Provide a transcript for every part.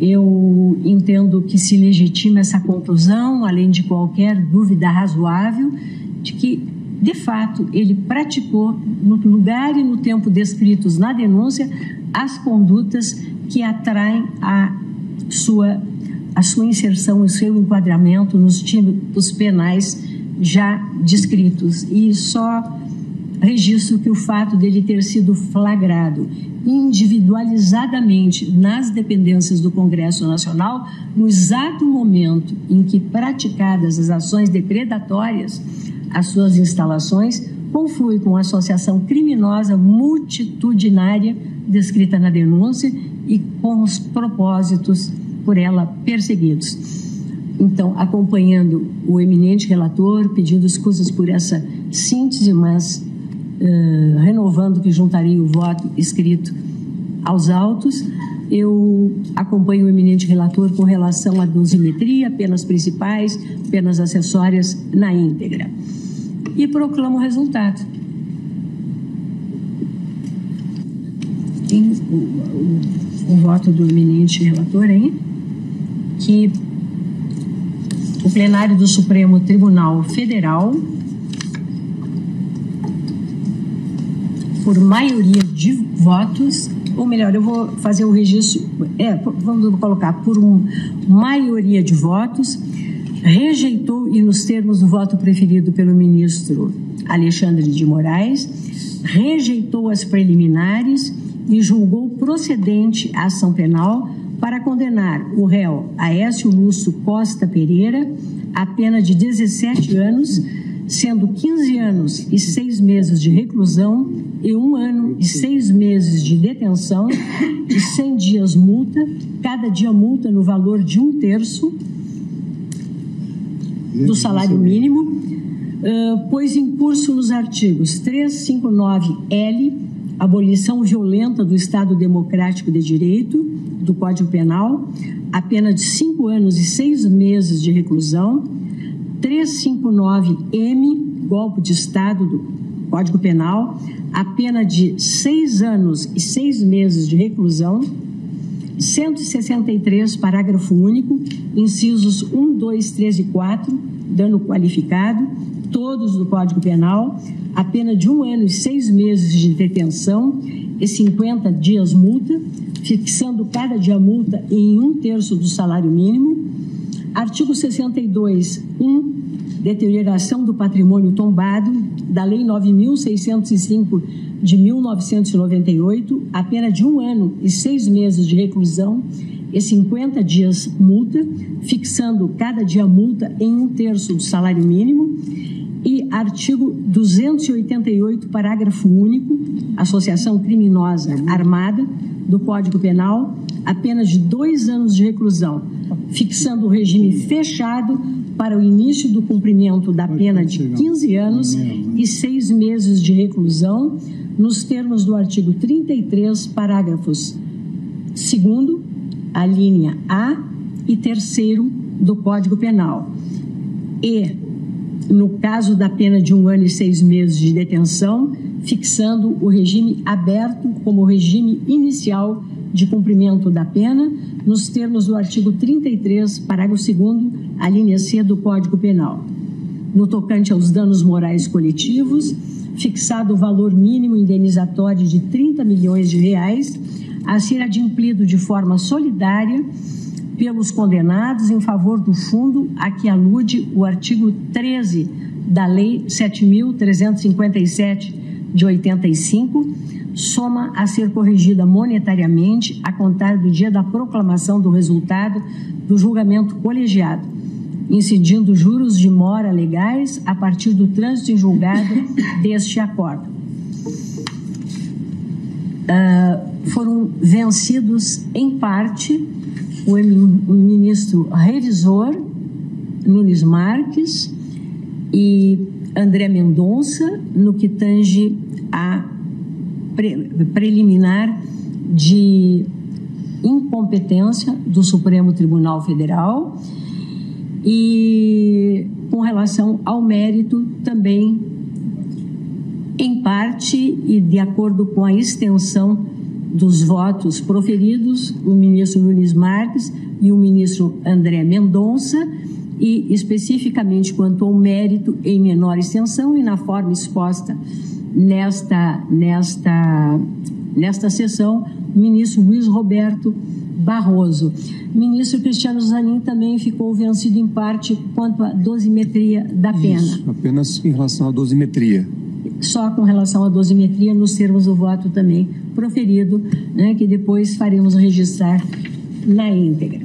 Eu entendo que se legitima essa conclusão, além de qualquer dúvida razoável, de que, de fato, ele praticou, no lugar e no tempo descritos na denúncia, as condutas que atraem a sua inserção, o seu enquadramento nos tipos penais já descritos. E só registro que o fato dele ter sido flagrado individualizadamente nas dependências do Congresso Nacional, no exato momento em que praticadas as ações depredatórias às suas instalações, conflui com a associação criminosa multitudinária descrita na denúncia e com os propósitos por ela perseguidos. Então, acompanhando o eminente relator, pedindo escusas por essa síntese, mas renovando que juntarei o voto escrito aos autos, eu acompanho o eminente relator com relação à dosimetria, penas principais, penas acessórias na íntegra. E proclamo o resultado. Tem o voto do eminente relator aí, que o plenário do Supremo Tribunal Federal, por maioria de votos, ou melhor, eu vou fazer o registro, vamos colocar, por maioria de votos, rejeitou, e nos termos do voto preferido pelo ministro Alexandre de Moraes, rejeitou as preliminares e julgou procedente a ação penal para condenar o réu Aécio Lúcio Costa Pereira a pena de 17 anos, sendo 15 anos e 6 meses de reclusão e 1 ano e 6 meses de detenção e 100 dias multa, cada dia multa no valor de 1/3 do salário mínimo, pois em curso nos artigos 359-L, abolição violenta do Estado Democrático de Direito, do Código Penal, a pena de 5 anos e 6 meses de reclusão, 359-M, golpe de Estado do Código Penal, a pena de 6 anos e 6 meses de reclusão, 163, parágrafo único, incisos 1, 2, 3 e 4, dano qualificado, todos do Código Penal, a pena de 1 ano e 6 meses de detenção e 50 dias multa, fixando cada dia multa em 1/3 do salário mínimo. Artigo 62, 1, deterioração do patrimônio tombado, da Lei 9.605 de 1998, a pena de 1 ano e 6 meses de reclusão e 50 dias multa, fixando cada dia multa em 1/3 do salário mínimo. E artigo 288, parágrafo único, associação criminosa armada do Código Penal, a pena de 2 anos de reclusão, fixando o regime fechado para o início do cumprimento da pena de 15 anos e 6 meses de reclusão, nos termos do artigo 33, parágrafos 2º, a linha A e 3º do Código Penal. E, no caso da pena de 1 ano e 6 meses de detenção, fixando o regime aberto como regime inicial de cumprimento da pena, nos termos do artigo 33, parágrafo 2º, a linha C do Código Penal. No tocante aos danos morais coletivos, fixado o valor mínimo indenizatório de R$30 milhões a ser adimplido de forma solidária pelos condenados em favor do fundo a que alude o artigo 13 da Lei 7.357 de 85, soma a ser corrigida monetariamente a contar do dia da proclamação do resultado do julgamento colegiado, incidindo juros de mora legais a partir do trânsito em julgado deste acordo. Foram vencidos, em parte, o ministro revisor Nunes Marques e André Mendonça, no que tange a preliminar de incompetência do Supremo Tribunal Federal e, com relação ao mérito, também, em parte e de acordo com a extensão dos votos proferidos, o ministro Nunes Marques e o ministro André Mendonça, e especificamente quanto ao mérito em menor extensão e na forma exposta nesta sessão, o ministro Luiz Roberto Barroso. O ministro Cristiano Zanin também ficou vencido em parte quanto à dosimetria da pena. Isso, apenas em relação à dosimetria. Só com relação à dosimetria, nos termos do voto também proferido, né, que depois faremos registrar na íntegra.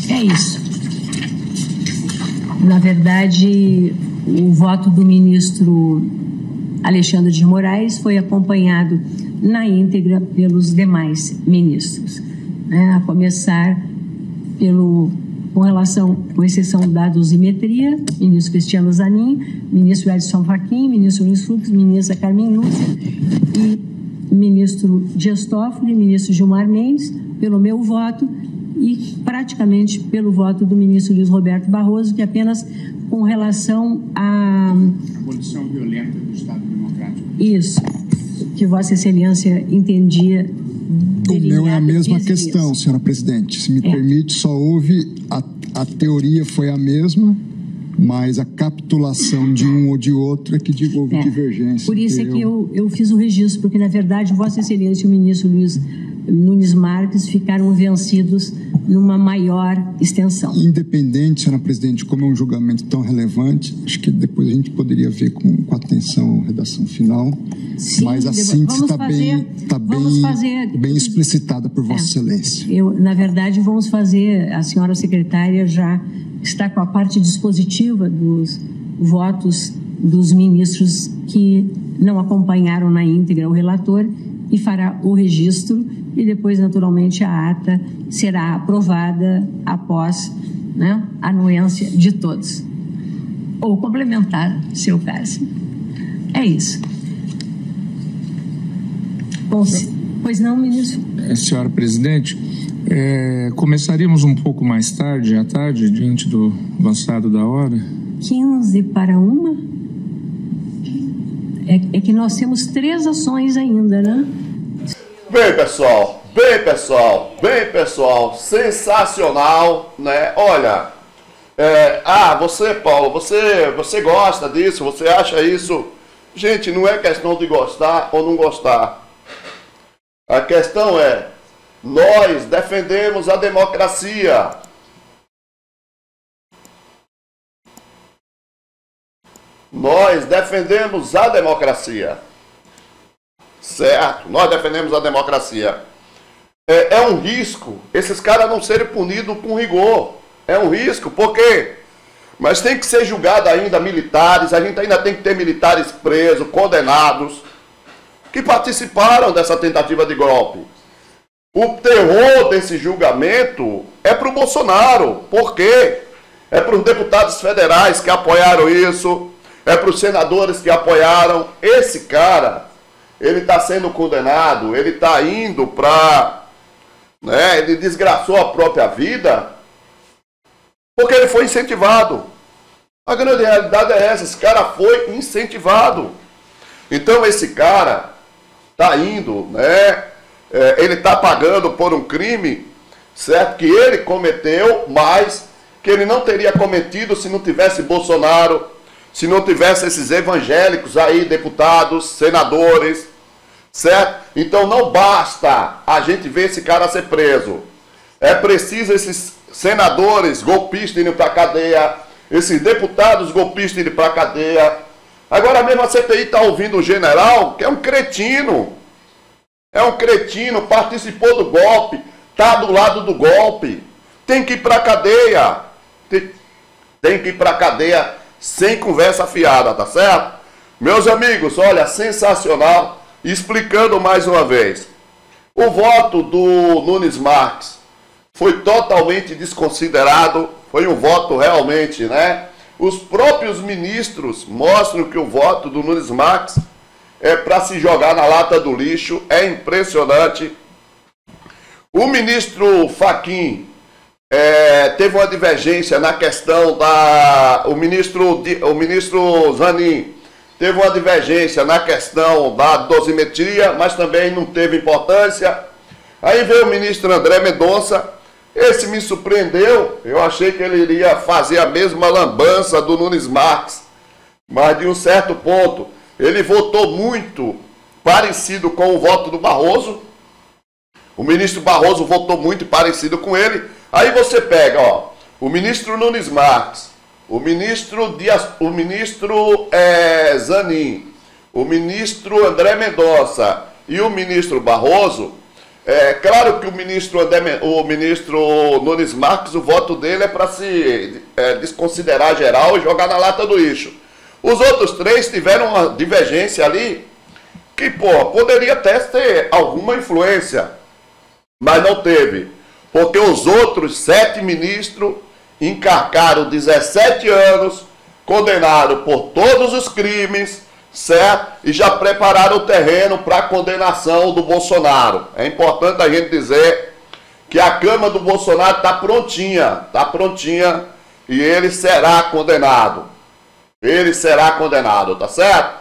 É isso. Na verdade, o voto do ministro Alexandre de Moraes foi acompanhado na íntegra pelos demais ministros, né? A começar com exceção da dosimetria, ministro Cristiano Zanin, ministro Edson Fachin, ministro Luiz Fux, ministra Carmen Lúcia e ministro Dias Toffoli, ministro Gilmar Mendes, pelo meu voto, e praticamente pelo voto do ministro Luiz Roberto Barroso, que apenas com relação à abolição violenta do Estado Democrático. Isso, que Vossa Excelência entendia. O meu é a mesma questão, senhora presidente. Se me permite, só houve, a teoria foi a mesma, mas a capitulação de um ou de outro é que houve divergência. Por isso é que eu fiz o registro, porque, na verdade, Vossa Excelência e o ministro Luiz Nunes Marques ficaram vencidos numa maior extensão. Independente, senhora presidente, como é um julgamento tão relevante, acho que depois a gente poderia ver com atenção a redação final. Sim, mas a síntese está bem explicitada por Vossa Excelência. Na verdade, vamos fazer, a senhora secretária já está com a parte dispositiva dos votos dos ministros que não acompanharam na íntegra o relator e fará o registro e depois, naturalmente, a ata será aprovada após, né, a anuência de todos. Ou complementar, se eu caso. É isso. Bom, pois não, ministro? Senhora presidente, começaríamos um pouco mais tarde, à tarde, diante do avançado da hora? 15 para 1? É que nós temos 3 ações ainda, né? Bem, pessoal, sensacional, né? Olha, você, Paulo, você gosta disso, você acha isso? Gente, não é questão de gostar ou não gostar. A questão é, nós defendemos a democracia. Nós defendemos a democracia. Certo? Nós defendemos a democracia. É um risco esses caras não serem punidos com rigor. É um risco, por quê? Mas tem que ser julgado ainda militares, a gente ainda tem que ter militares presos, condenados, que participaram dessa tentativa de golpe. O terror desse julgamento é para o Bolsonaro. Por quê? É para os deputados federais que apoiaram isso, é para os senadores que apoiaram. Esse cara, ele está sendo condenado, ele está indo para... né, ele desgraçou a própria vida porque ele foi incentivado. A grande realidade é essa, esse cara foi incentivado. Então esse cara está indo, né, ele está pagando por um crime, certo, que ele cometeu, mas que ele não teria cometido se não tivesse Bolsonaro, se não tivesse esses evangélicos aí, deputados, senadores, certo? Então não basta a gente ver esse cara ser preso. É preciso esses senadores golpistas irem para a cadeia, esses deputados golpistas irem para a cadeia. Agora mesmo a CPI está ouvindo o general, que é um cretino. É um cretino, participou do golpe, está do lado do golpe. Tem que ir para a cadeia. Tem que ir para a cadeia sem conversa fiada, tá certo? Meus amigos, olha, sensacional. Explicando mais uma vez. O voto do Nunes Marques foi totalmente desconsiderado. Foi um voto realmente, né? Os próprios ministros mostram que o voto do Nunes Marques é para se jogar na lata do lixo. É impressionante. O ministro Fachin teve uma divergência na questão o ministro Zanin teve uma divergência na questão da dosimetria, mas também não teve importância. Aí veio o ministro André Mendonça, esse me surpreendeu, eu achei que ele iria fazer a mesma lambança do Nunes Marques, mas de um certo ponto ele votou muito parecido com o voto do Barroso. O ministro Barroso votou muito parecido com ele. Aí você pega, ó, o ministro Nunes Marques, o ministro Zanin, o ministro André Mendonça e o ministro Barroso. Claro que o ministro Nunes Marques, o voto dele é para se desconsiderar geral e jogar na lata do lixo. Os outros três tiveram uma divergência ali que, poderia até ter alguma influência, mas não teve. Porque os outros 7 ministros encarcaram 17 anos, condenados por todos os crimes, certo? E já prepararam o terreno para a condenação do Bolsonaro. É importante a gente dizer que a cama do Bolsonaro está prontinha, e ele será condenado. Ele será condenado, tá certo?